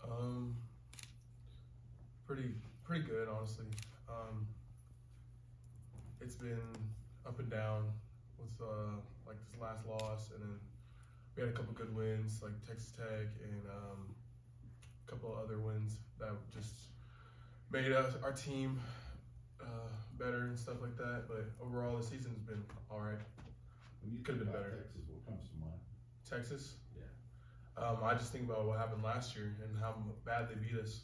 Um, pretty good, honestly. It's been up and down with like this last loss, and then we had a couple good wins like Texas Tech and a couple of other wins that just made our team better and stuff like that. But overall, the season's been all right. When you could have think been about better. Texas, what comes to mind? Texas. Yeah. I just think about what happened last year and how bad they beat us,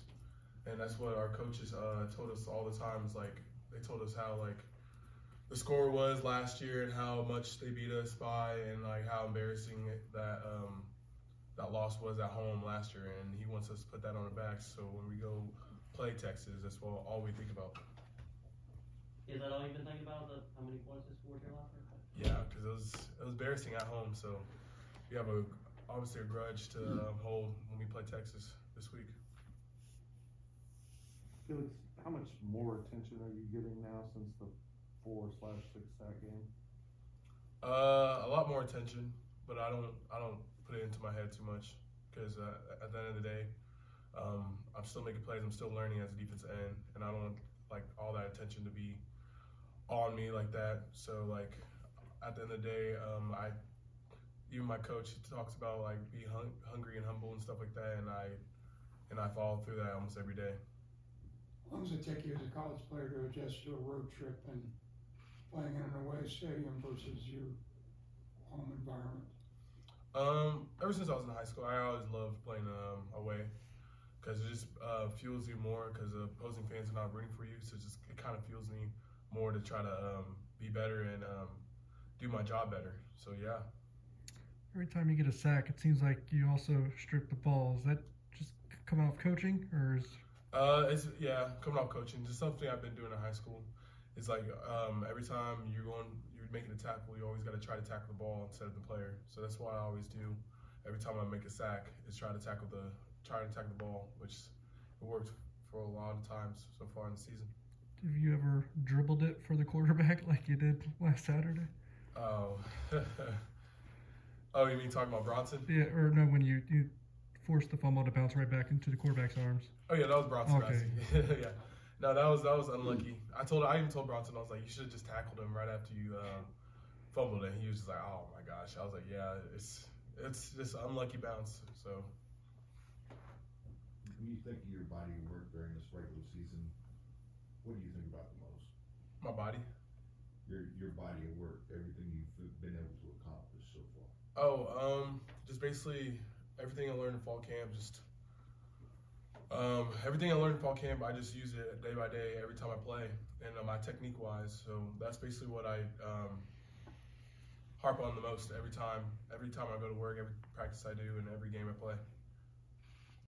and that's what our coaches told us all the time. Is like they told us how like the score was last year and how much they beat us by, and like how embarrassing that that loss was at home last year. And he wants us to put that on our backs. So when we go play Texas, that's all we think about. Is that all you've been thinking about? How many points they scored here last year? Yeah, because it was embarrassing at home. So we have obviously a grudge to hold when we play Texas this week. Felix, how much more attention are you getting now since the 4/6 sack game? A lot more attention, but I don't put it into my head too much because at the end of the day, I'm still making plays. I'm still learning as a defensive end, and I don't like all that attention to be on me like that. So like at the end of the day, even my coach talks about like be hungry and humble and stuff like that, and I follow through that almost every day. How long does it take you as a college player to adjust to a road trip and playing in an away stadium versus your home environment? Ever since I was in high school, I always loved playing away because it just fuels you more because the opposing fans are not rooting for you. So it kind of fuels me more to try to be better and do my job better. So yeah. Every time you get a sack, it seems like you also strip the ball. Is that just coming off coaching, or is? It's coming off coaching. Just something I've been doing in high school. It's like every time you're making a tackle, you always got to try to tackle the ball instead of the player. So that's what I always do. Every time I make a sack, is try to tackle the ball, which it worked for a lot of times so far in the season. Have you ever dribbled it for the quarterback like you did last Saturday? Oh, oh, you mean talking about Bronson? Yeah, or no, when you forced the fumble to bounce right back into the quarterback's arms. Oh yeah, that was Bronson. Okay. Yeah. No, that was unlucky. I even told Bronson, I was like, you should have just tackled him right after you fumbled it. He was just like, oh my gosh. I was like, yeah, it's just an unlucky bounce. So. When you think of your body of work during this regular season, what do you think about the most? My body? Your body of work, everything you've been able to accomplish so far. Oh, just basically everything I learned in fall camp, everything I learned in fall camp, I just use it day by day every time I play, and my technique-wise. So that's basically what I harp on the most every time I go to work, every practice I do, and every game I play.